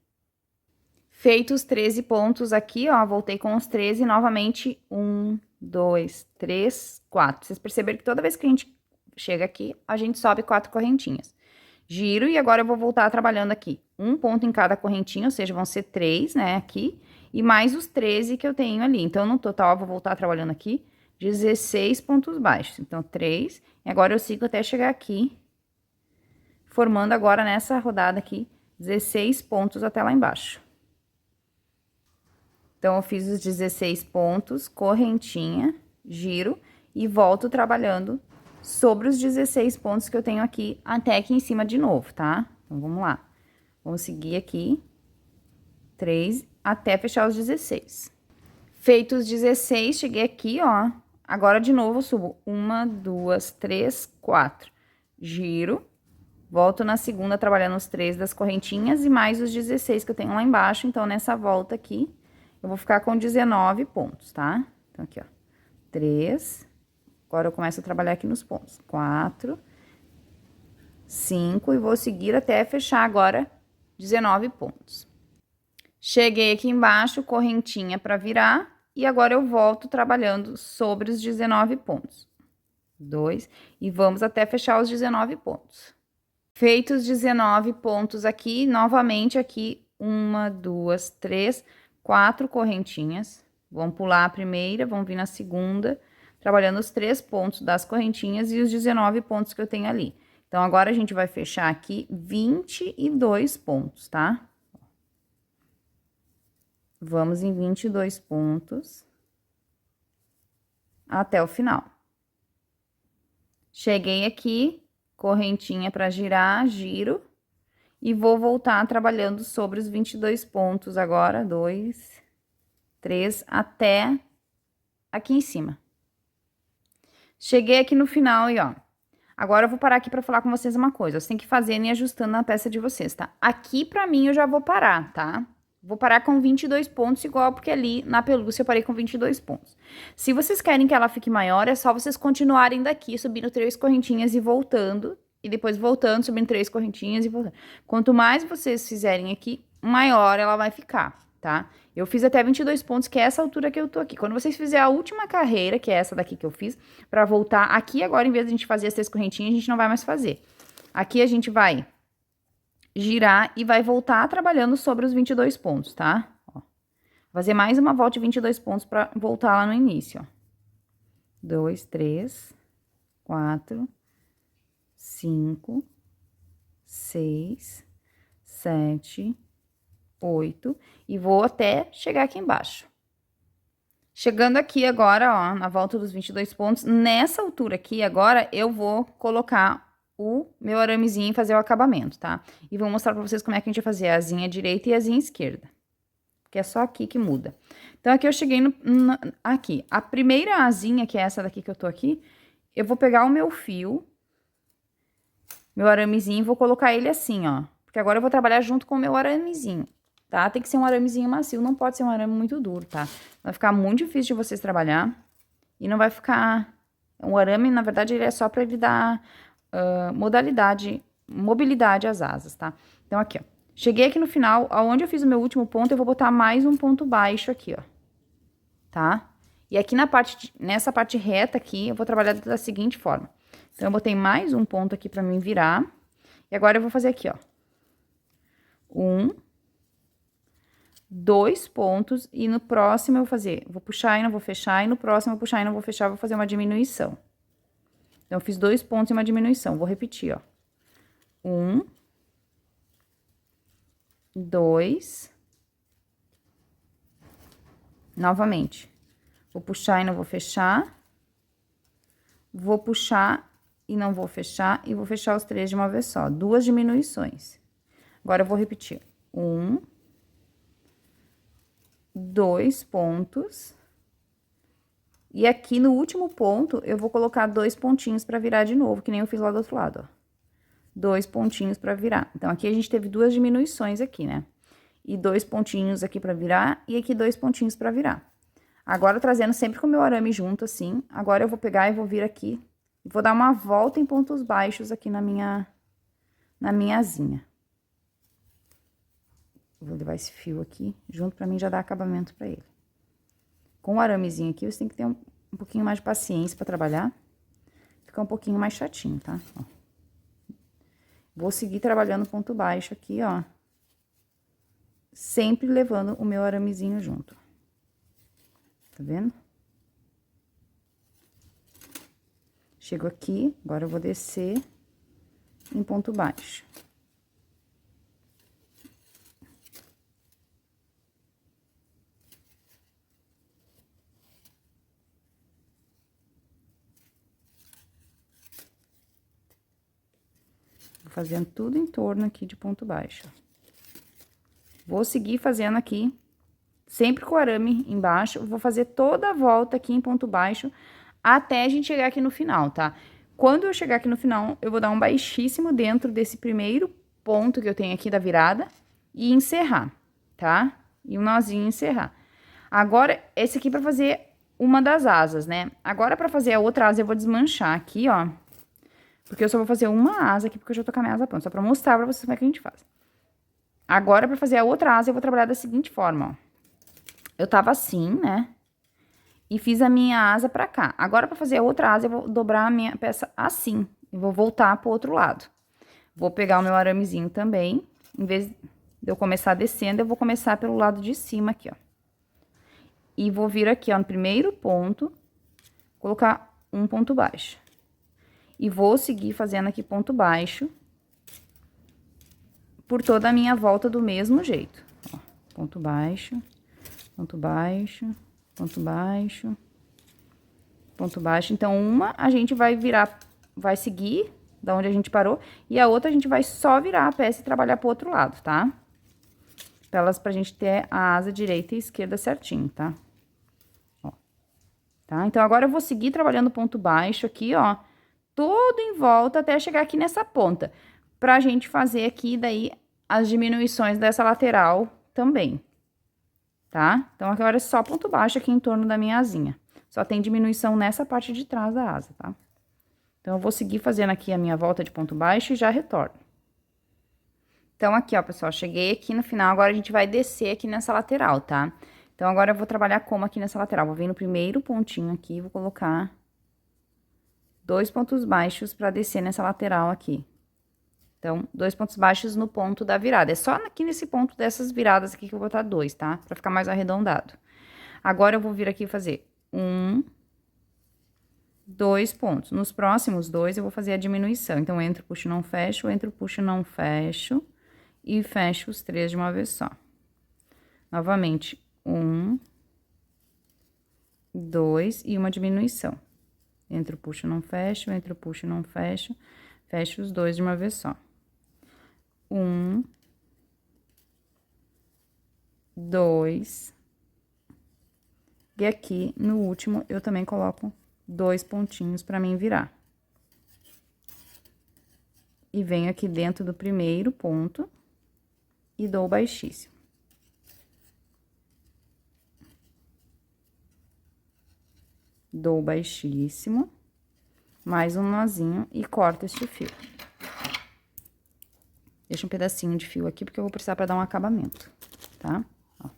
Feitos os 13 pontos aqui, ó, voltei com os 13 novamente, 1, 2, 3, 4. Vocês perceberam que toda vez que a gente chega aqui, a gente sobe 4 correntinhas. Giro, e agora eu vou voltar trabalhando aqui, um ponto em cada correntinha, ou seja, vão ser 3, né, aqui, e mais os 13 que eu tenho ali. Então, no total, eu vou voltar trabalhando aqui 16 pontos baixos. Então, 3, e agora eu sigo até chegar aqui, formando agora nessa rodada aqui, 16 pontos até lá embaixo. Então, eu fiz os 16 pontos, correntinha, giro, e volto trabalhando sobre os 16 pontos que eu tenho aqui, até aqui em cima de novo, tá? Então, vamos lá. Vamos seguir aqui, 3, até fechar os 16. Feitos os 16, cheguei aqui, ó, Agora, de novo, eu subo 1, 2, 3, 4. Giro. Volto na segunda, trabalhando os 3 das correntinhas e mais os 16 que eu tenho lá embaixo. Então, nessa volta aqui, eu vou ficar com 19 pontos, tá? Então, aqui, ó. 3. Agora, eu começo a trabalhar aqui nos pontos. 4. 5. E vou seguir até fechar agora 19 pontos. Cheguei aqui embaixo, correntinha pra virar. E agora, eu volto trabalhando sobre os 19 pontos. 2. E vamos até fechar os 19 pontos. Feitos 19 pontos aqui, novamente aqui, 1, 2, 3, 4 correntinhas. Vamos pular a primeira, vamos vir na segunda, trabalhando os 3 pontos das correntinhas e os 19 pontos que eu tenho ali. Então, agora a gente vai fechar aqui 22 pontos, tá? Vamos em 22 pontos até o final. Cheguei aqui. Correntinha para girar, giro. E vou voltar trabalhando sobre os 22 pontos agora. 2, 3, até aqui em cima. Cheguei aqui no final e, ó. Agora eu vou parar aqui para falar com vocês uma coisa. Vocês têm que fazer e ajustando na peça de vocês, tá? Aqui, pra mim, eu já vou parar, tá? Vou parar com 22 pontos igual, porque ali na pelúcia eu parei com 22 pontos. Se vocês querem que ela fique maior, é só vocês continuarem daqui, subindo 3 correntinhas e voltando. E depois voltando, subindo 3 correntinhas e voltando. Quanto mais vocês fizerem aqui, maior ela vai ficar, tá? Eu fiz até 22 pontos, que é essa altura que eu tô aqui. Quando vocês fizerem a última carreira, que é essa daqui que eu fiz, pra voltar aqui agora, em vez de a gente fazer as 3 correntinhas, a gente não vai mais fazer. Aqui a gente vai girar e vai voltar trabalhando sobre os 22 pontos, tá? Ó, fazer mais uma volta de 22 pontos pra voltar lá no início, ó. 2, 3, 4, 5, 6, 7, 8. E vou até chegar aqui embaixo. Chegando aqui agora, ó, na volta dos 22 pontos, nessa altura aqui, agora, eu vou colocar o meu aramezinho e fazer o acabamento, tá? E vou mostrar pra vocês como é que a gente vai fazer a asinha direita e a asinha esquerda. Que é só aqui que muda. Então, aqui eu cheguei aqui. A primeira asinha, que é essa daqui que eu tô aqui, eu vou pegar o meu fio, meu aramezinho, e vou colocar ele assim, ó. Porque agora eu vou trabalhar junto com o meu aramezinho, tá? Tem que ser um aramezinho macio, não pode ser um arame muito duro, tá? Vai ficar muito difícil de vocês trabalhar. E não vai ficar... O arame, na verdade, ele é só pra ele dar... mobilidade às asas, tá? Então, aqui, ó. Cheguei aqui no final, aonde eu fiz o meu último ponto, eu vou botar mais um ponto baixo aqui, ó. Tá? E aqui nessa parte reta aqui, eu vou trabalhar da seguinte forma. Então, eu botei mais um ponto aqui pra mim virar. E agora, eu vou fazer aqui, ó. 1, 2 pontos, e no próximo eu vou puxar e não vou fechar, e no próximo eu vou puxar e não vou fechar, vou fazer uma diminuição. Então, eu fiz 2 pontos e uma diminuição. Vou repetir, ó. 1, 2. Novamente. Vou puxar e não vou fechar. Vou puxar e não vou fechar. E vou fechar os 3 de uma vez só. 2 diminuições. Agora, eu vou repetir. 1, 2 pontos. E aqui no último ponto, eu vou colocar 2 pontinhos pra virar de novo, que nem eu fiz lá do outro lado, ó. 2 pontinhos pra virar. Então, aqui a gente teve 2 diminuições aqui, né? E 2 pontinhos aqui pra virar, e aqui 2 pontinhos pra virar. Agora, trazendo sempre com o meu arame junto, assim, agora eu vou pegar e vou vir aqui, e vou dar uma volta em pontos baixos aqui na minha asinha. Vou levar esse fio aqui, junto pra mim já dar acabamento pra ele. Com o aramezinho aqui, você tem que ter um pouquinho mais de paciência pra trabalhar. Fica um pouquinho mais chatinho, tá? Ó. Vou seguir trabalhando ponto baixo aqui, ó. Sempre levando o meu aramezinho junto. Tá vendo? Chego aqui, agora eu vou descer em ponto baixo. Fazendo tudo em torno aqui de ponto baixo. Vou seguir fazendo aqui, sempre com o arame embaixo, vou fazer toda a volta aqui em ponto baixo, até a gente chegar aqui no final, tá? Quando eu chegar aqui no final, eu vou dar um baixíssimo dentro desse primeiro ponto que eu tenho aqui da virada e encerrar, tá? E um nozinho encerrar. Agora, esse aqui pra fazer uma das asas, né? Agora, pra fazer a outra asa, eu vou desmanchar aqui, ó. Porque eu só vou fazer uma asa aqui, porque eu já tô com a minha asa pronta. Só pra mostrar pra vocês como é que a gente faz. Agora, pra fazer a outra asa, eu vou trabalhar da seguinte forma, ó. Eu tava assim, né? E fiz a minha asa pra cá. Agora, pra fazer a outra asa, eu vou dobrar a minha peça assim. E vou voltar pro outro lado. Vou pegar o meu aramezinho também. Em vez de eu começar descendo, eu vou começar pelo lado de cima aqui, ó. E vou vir aqui, ó, no primeiro ponto, colocar um ponto baixo. E vou seguir fazendo aqui ponto baixo por toda a minha volta do mesmo jeito. Ó, ponto baixo, ponto baixo, ponto baixo, ponto baixo. Então, uma a gente vai virar, vai seguir da onde a gente parou, e a outra a gente vai só virar a peça e trabalhar pro outro lado, tá? Pra gente ter a asa direita e esquerda certinho, tá? Ó. Tá? Então, agora eu vou seguir trabalhando ponto baixo aqui, ó, todo em volta até chegar aqui nessa ponta, pra gente fazer aqui daí as diminuições dessa lateral também, tá? Então, agora é só ponto baixo aqui em torno da minha asinha. Só tem diminuição nessa parte de trás da asa, tá? Então, eu vou seguir fazendo aqui a minha volta de ponto baixo e já retorno. Então, aqui, ó, pessoal, cheguei aqui no final, agora a gente vai descer aqui nessa lateral, tá? Então, agora eu vou trabalhar como aqui nessa lateral. Vou vir no primeiro pontinho aqui, vou colocar 2 pontos baixos pra descer nessa lateral aqui. Então, 2 pontos baixos no ponto da virada. É só aqui nesse ponto dessas viradas aqui que eu vou botar 2, tá? Pra ficar mais arredondado. Agora, eu vou vir aqui fazer 1, 2 pontos. Nos próximos 2, eu vou fazer a diminuição. Então, entro, puxo, não fecho, entro, puxo, não fecho. E fecho os 3 de uma vez só. Novamente, 1, 2 e uma diminuição. Entro, puxo, não fecho, entro, puxo, não fecho. Fecho os 2 de uma vez só. 1, 2. E aqui, no último, eu também coloco 2 pontinhos pra mim virar. E venho aqui dentro do primeiro ponto e dou baixíssimo. Dou baixíssimo, mais um nozinho e corto este fio. Deixa um pedacinho de fio aqui, porque eu vou precisar pra dar um acabamento, tá? Ó.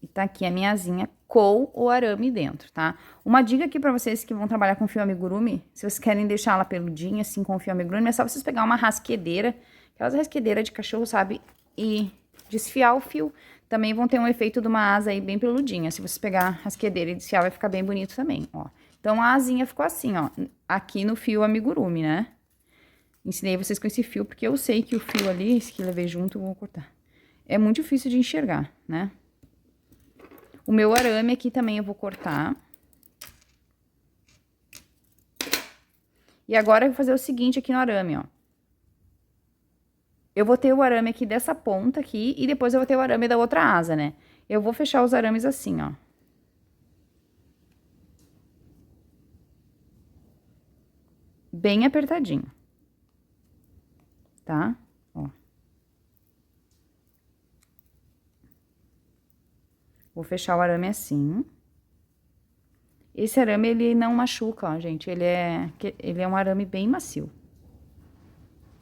E tá aqui a minha asinha com o arame dentro, tá? Uma dica aqui pra vocês que vão trabalhar com fio amigurumi, se vocês querem deixar ela peludinha, assim, com fio amigurumi, é só vocês pegar uma rasquedeira, aquelas rasquedeiras de cachorro, sabe? E desfiar o fio. Também vão ter um efeito de uma asa aí bem peludinha. Se vocês pegar a rasquedeira e desfiar, vai ficar bem bonito também, ó. Então, a asinha ficou assim, ó, aqui no fio amigurumi, né? Ensinei vocês com esse fio, porque eu sei que o fio ali, esse que eu levei junto, eu vou cortar. É muito difícil de enxergar, né? O meu arame aqui também eu vou cortar. E agora eu vou fazer o seguinte aqui no arame, ó. Eu vou ter o arame aqui dessa ponta aqui e depois eu vou ter o arame da outra asa, né? Eu vou fechar os arames assim, ó. Bem apertadinho. Tá? Ó. Vou fechar o arame assim. Esse arame, ele não machuca, ó, gente. Ele é um arame bem macio.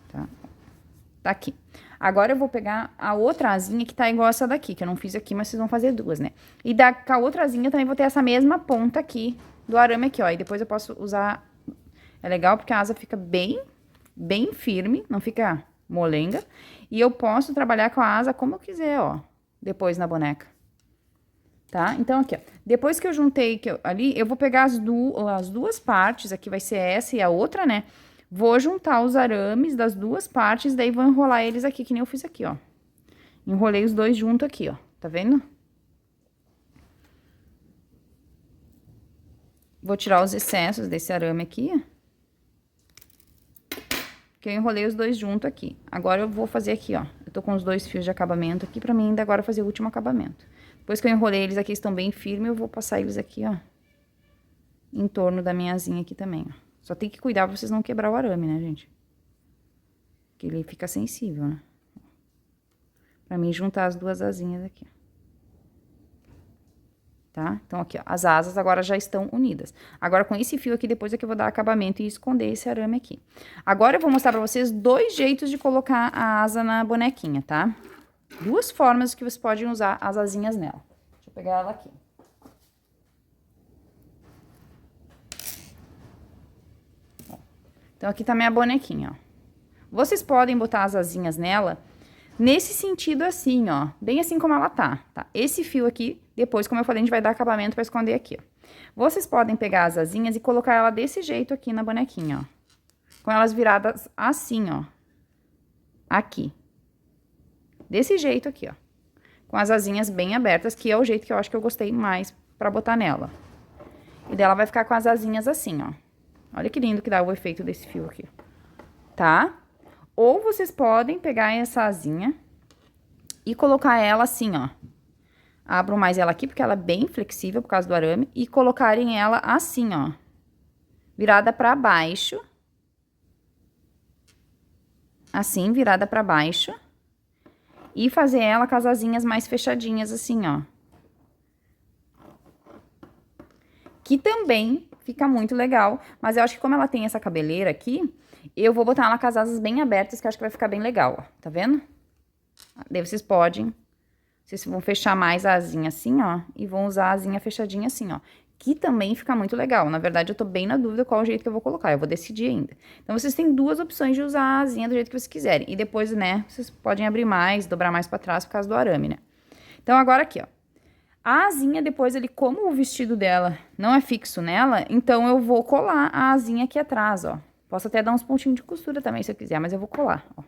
Tá? Tá aqui. Agora, eu vou pegar a outra asinha que tá igual essa daqui, que eu não fiz aqui, mas vocês vão fazer duas, né? E com a outra asinha, eu também vou ter essa mesma ponta aqui do arame aqui, ó. E depois eu posso usar... É legal porque a asa fica bem firme, não fica molenga. E eu posso trabalhar com a asa como eu quiser, ó. Depois na boneca. Tá? Então, aqui, ó. Depois que eu juntei ali, eu vou pegar as duas partes, aqui vai ser essa e a outra, né? Vou juntar os arames das duas partes, daí vou enrolar eles aqui, que nem eu fiz aqui, ó. Enrolei os dois junto aqui, ó. Tá vendo? Vou tirar os excessos desse arame aqui, ó. Que eu enrolei os dois junto aqui. Agora, eu vou fazer aqui, ó. Eu tô com os dois fios de acabamento aqui, pra mim ainda agora fazer o último acabamento. Depois que eu enrolei eles aqui, estão bem firmes, eu vou passar eles aqui, ó. em torno da minha asinha aqui também, ó. Só tem que cuidar pra vocês não quebrar o arame, né, gente? Que ele fica sensível, né? Pra mim juntar as duas asinhas aqui. Tá? Então, aqui, ó, as asas agora já estão unidas. Agora, com esse fio aqui, depois é que eu vou dar acabamento e esconder esse arame aqui. Agora, eu vou mostrar pra vocês 2 jeitos de colocar a asa na bonequinha, tá? 2 formas que vocês podem usar as asinhas nela. Deixa eu pegar ela aqui. Então, aqui tá minha bonequinha, ó. Vocês podem botar as asinhas nela nesse sentido assim, ó. Bem assim como ela tá. Esse fio aqui, depois, como eu falei, a gente vai dar acabamento pra esconder aqui, ó. Vocês podem pegar as asinhas e colocar ela desse jeito aqui na bonequinha, ó. Com elas viradas assim, ó. Aqui. Desse jeito aqui, ó. Com as asinhas bem abertas, que é o jeito que eu acho que eu gostei mais pra botar nela. E dela vai ficar com as asinhas assim, ó. Olha que lindo que dá o efeito desse fio aqui, tá? Ou vocês podem pegar essa asinha e colocar ela assim, ó. Abro mais ela aqui, porque ela é bem flexível por causa do arame. E colocarem ela assim, ó. Virada pra baixo. Assim, virada pra baixo. E fazer ela com as asinhas mais fechadinhas, assim, ó. Que também fica muito legal. Mas eu acho que como ela tem essa cabeleira aqui, eu vou botar ela com as asas bem abertas, que eu acho que vai ficar bem legal, ó. Tá vendo? Daí vocês podem... Vocês vão fechar mais a asinha assim, ó. E vão usar a asinha fechadinha assim, ó. Que também fica muito legal. Na verdade, eu tô bem na dúvida qual o jeito que eu vou colocar. Eu vou decidir ainda. Então, vocês têm 2 opções de usar a asinha do jeito que vocês quiserem. E depois, né, vocês podem abrir mais, dobrar mais pra trás por causa do arame, né? Então, agora aqui, ó. A asinha, depois, ali, como o vestido dela não é fixo nela, então eu vou colar a asinha aqui atrás, ó. Posso até dar uns pontinhos de costura também, se eu quiser, mas eu vou colar, ó.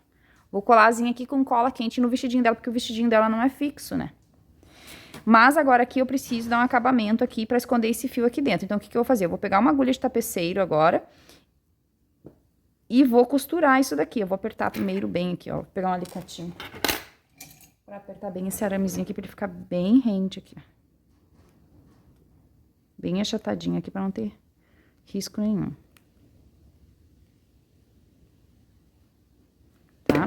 Vou colar a asinha aqui com cola quente no vestidinho dela, porque o vestidinho dela não é fixo, né? Mas agora aqui eu preciso dar um acabamento aqui pra esconder esse fio aqui dentro. Então, o que que eu vou fazer? Eu vou pegar uma agulha de tapeceiro agora e vou costurar isso daqui. Eu vou apertar primeiro bem aqui, ó. Vou pegar um alicatinho pra apertar bem esse aramezinho aqui, pra ele ficar bem rente aqui. Bem achatadinho aqui, pra não ter risco nenhum. Tá?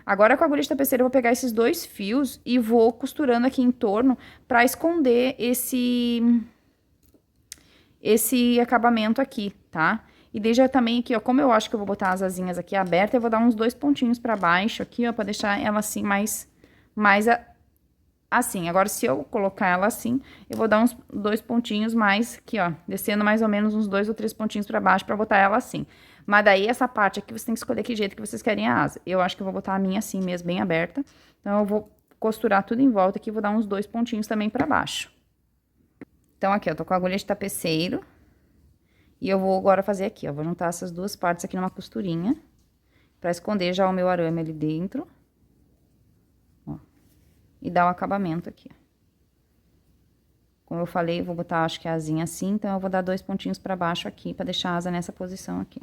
Agora, com a agulha de tapeceiro, eu vou pegar esses 2 fios e vou costurando aqui em torno pra esconder esse acabamento aqui, tá? E daí já também aqui, ó, como eu acho que eu vou botar as asinhas aqui abertas, eu vou dar uns 2 pontinhos pra baixo aqui, ó, pra deixar ela assim assim. Agora, se eu colocar ela assim, eu vou dar uns 2 pontinhos mais aqui, ó, descendo mais ou menos uns 2 ou 3 pontinhos pra baixo pra botar ela assim. Mas daí, essa parte aqui, você tem que escolher que jeito que vocês querem a asa. Eu acho que eu vou botar a minha assim mesmo, bem aberta. Então, eu vou costurar tudo em volta aqui, vou dar uns 2 pontinhos também pra baixo. Então, aqui, eu tô com a agulha de tapeceiro. E eu vou agora fazer aqui, ó. Vou juntar essas 2 partes aqui numa costurinha. Pra esconder já o meu arame ali dentro. Ó. E dar o acabamento aqui, ó. Como eu falei, eu vou botar, acho que a asinha assim. Então, eu vou dar 2 pontinhos pra baixo aqui, pra deixar a asa nessa posição aqui.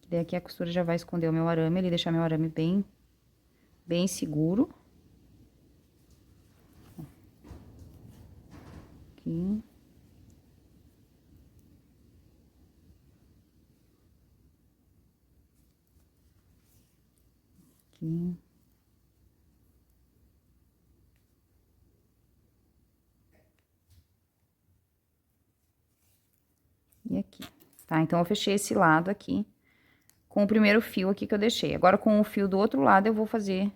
Daí, aqui a costura já vai esconder o meu arame, ele deixar meu arame bem seguro. Aqui. Aqui. E aqui, tá? Então, eu fechei esse lado aqui com o primeiro fio aqui que eu deixei. Agora, com o fio do outro lado, eu vou fazer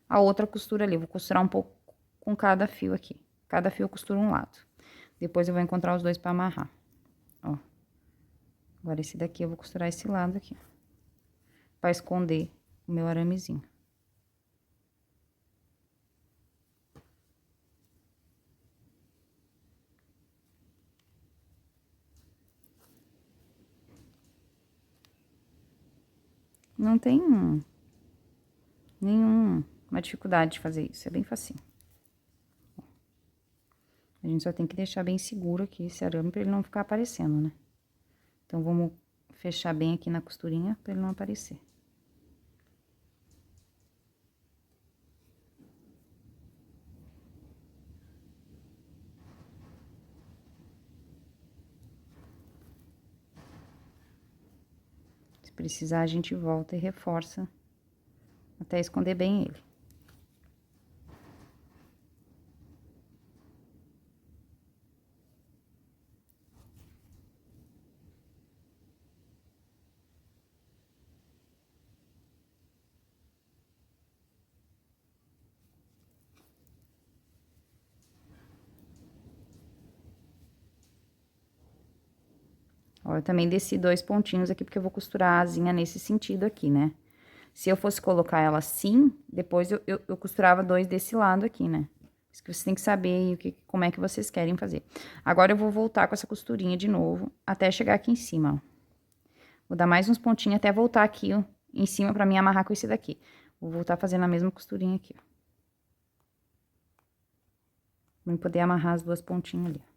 a outra costura ali. Eu vou costurar um pouco com cada fio aqui. Cada fio eu costuro um lado. Depois, eu vou encontrar os 2 pra amarrar. Ó. Agora, esse daqui, eu vou costurar esse lado aqui, ó. Pra esconder o meu aramezinho. Não tem nenhuma dificuldade de fazer isso, é bem facinho. A gente só tem que deixar bem seguro aqui esse arame pra ele não ficar aparecendo, né? Então, vamos fechar bem aqui na costurinha pra ele não aparecer. precisar, a gente volta e reforça até esconder bem ele. Ó, eu também desci 2 pontinhos aqui, porque eu vou costurar a asinha nesse sentido aqui, né? Se eu fosse colocar ela assim, depois eu costurava 2 desse lado aqui, né? Isso que você tem que saber como é que vocês querem fazer. Agora, eu vou voltar com essa costurinha de novo, até chegar aqui em cima, ó. Vou dar mais uns pontinhos até voltar aqui, ó, em cima pra mim amarrar com esse daqui. Vou voltar fazendo a mesma costurinha aqui, ó. Pra eu poder amarrar as 2 pontinhas ali, ó.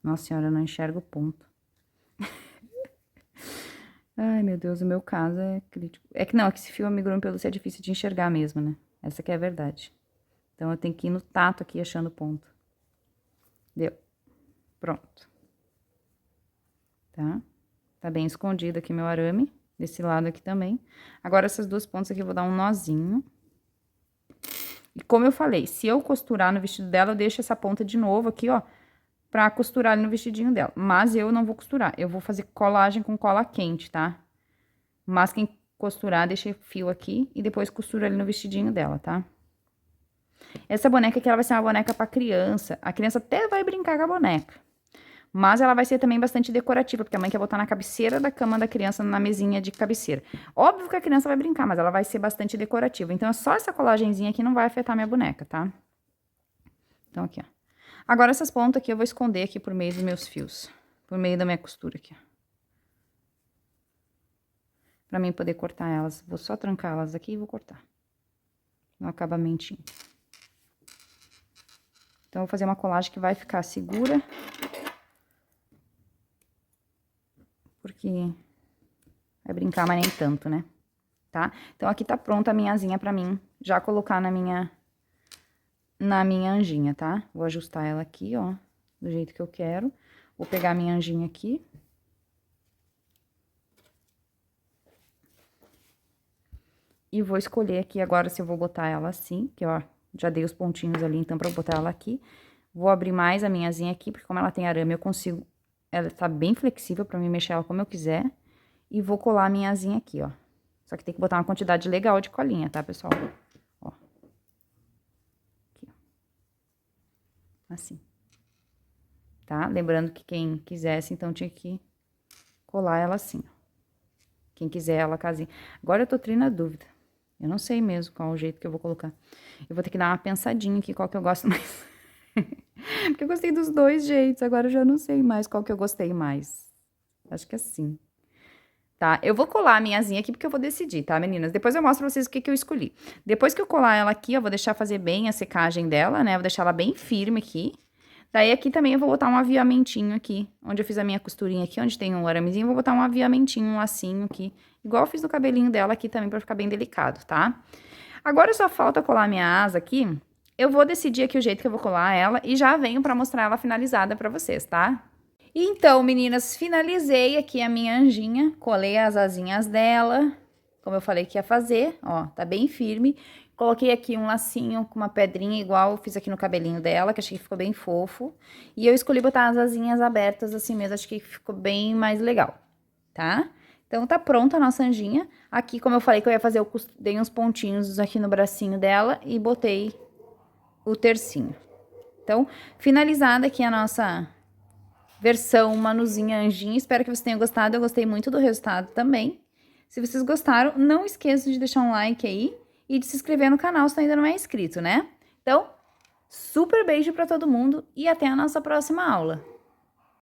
Nossa senhora, eu não enxergo o ponto. Ai, meu Deus, o meu caso é crítico. É que não, é que esse fio amigurumi pelúcia é difícil de enxergar mesmo, né? Essa que é a verdade. Então, eu tenho que ir no tato aqui, achando o ponto. Deu. Pronto. Tá? Tá bem escondido aqui meu arame, desse lado aqui também. Agora, essas 2 pontas aqui eu vou dar um nozinho. E como eu falei, se eu costurar no vestido dela, eu deixo essa ponta de novo aqui, ó, pra costurar ali no vestidinho dela. Mas eu não vou costurar, eu vou fazer colagem com cola quente, tá? Mas quem costurar, deixa fio aqui e depois costura ali no vestidinho dela, tá? Essa boneca aqui, ela vai ser uma boneca pra criança. A criança até vai brincar com a boneca. Mas ela vai ser também bastante decorativa, porque a mãe quer botar na cabeceira da cama da criança, na mesinha de cabeceira. Óbvio que a criança vai brincar, mas ela vai ser bastante decorativa. Então, só essa colagenzinha aqui não vai afetar minha boneca, tá? Então, aqui, ó. Agora, essas pontas aqui eu vou esconder aqui por meio dos meus fios. Por meio da minha costura aqui, ó. Pra mim poder cortar elas. Vou só trancar elas aqui e vou cortar. No acabamentinho. Então, eu vou fazer uma colagem que vai ficar segura. Porque vai brincar, mas nem tanto, né? Tá? Então, aqui tá pronta a minha asinha pra mim já colocar na minha anjinha, tá? Vou ajustar ela aqui, ó, do jeito que eu quero. Vou pegar a minha anjinha aqui. E vou escolher aqui agora se eu vou botar ela assim, que ó, já dei os pontinhos ali, então, pra eu botar ela aqui. Vou abrir mais a minha asinha aqui, porque como ela tem arame, eu consigo... Ela tá bem flexível pra mim mexer ela como eu quiser. E vou colar a minha asinha aqui, ó. Só que tem que botar uma quantidade legal de colinha, tá, pessoal? Ó. Aqui, ó. Assim. Tá? Lembrando que quem quisesse, então, tinha que colar ela assim, ó. Quem quiser ela casinha. Agora eu tô na dúvida. Eu não sei mesmo qual o jeito que eu vou colocar. Eu vou ter que dar uma pensadinha aqui, qual que eu gosto mais. Porque eu gostei dos 2 jeitos, agora eu já não sei mais qual que eu gostei mais. Acho que assim. Tá? Eu vou colar a minha asinha aqui porque eu vou decidir, tá, meninas? Depois eu mostro pra vocês o que que eu escolhi. Depois que eu colar ela aqui, eu vou deixar fazer bem a secagem dela, né? Vou deixar ela bem firme aqui. Daí, aqui também eu vou botar um aviamentinho aqui, onde eu fiz a minha costurinha aqui, onde tem um aramezinho, eu vou botar um aviamentinho, um lacinho aqui. Igual eu fiz no cabelinho dela aqui também, pra ficar bem delicado, tá? Agora, só falta colar minha asa aqui. Eu vou decidir aqui o jeito que eu vou colar ela e já venho pra mostrar ela finalizada pra vocês, tá? Então, meninas, finalizei aqui a minha anjinha, colei as asinhas dela, como eu falei que ia fazer, ó, tá bem firme. Coloquei aqui um lacinho com uma pedrinha igual eu fiz aqui no cabelinho dela, que achei que ficou bem fofo. E eu escolhi botar as asinhas abertas assim mesmo, acho que ficou bem mais legal, tá? Então, tá pronta a nossa anjinha. Aqui, como eu falei que eu ia fazer, eu dei uns pontinhos aqui no bracinho dela e botei o tercinho. Então, finalizada aqui a nossa versão manuzinha anjinha. Espero que vocês tenham gostado, eu gostei muito do resultado também. Se vocês gostaram, não esqueçam de deixar um like aí e de se inscrever no canal se ainda não é inscrito, né? Então, super beijo pra todo mundo e até a nossa próxima aula.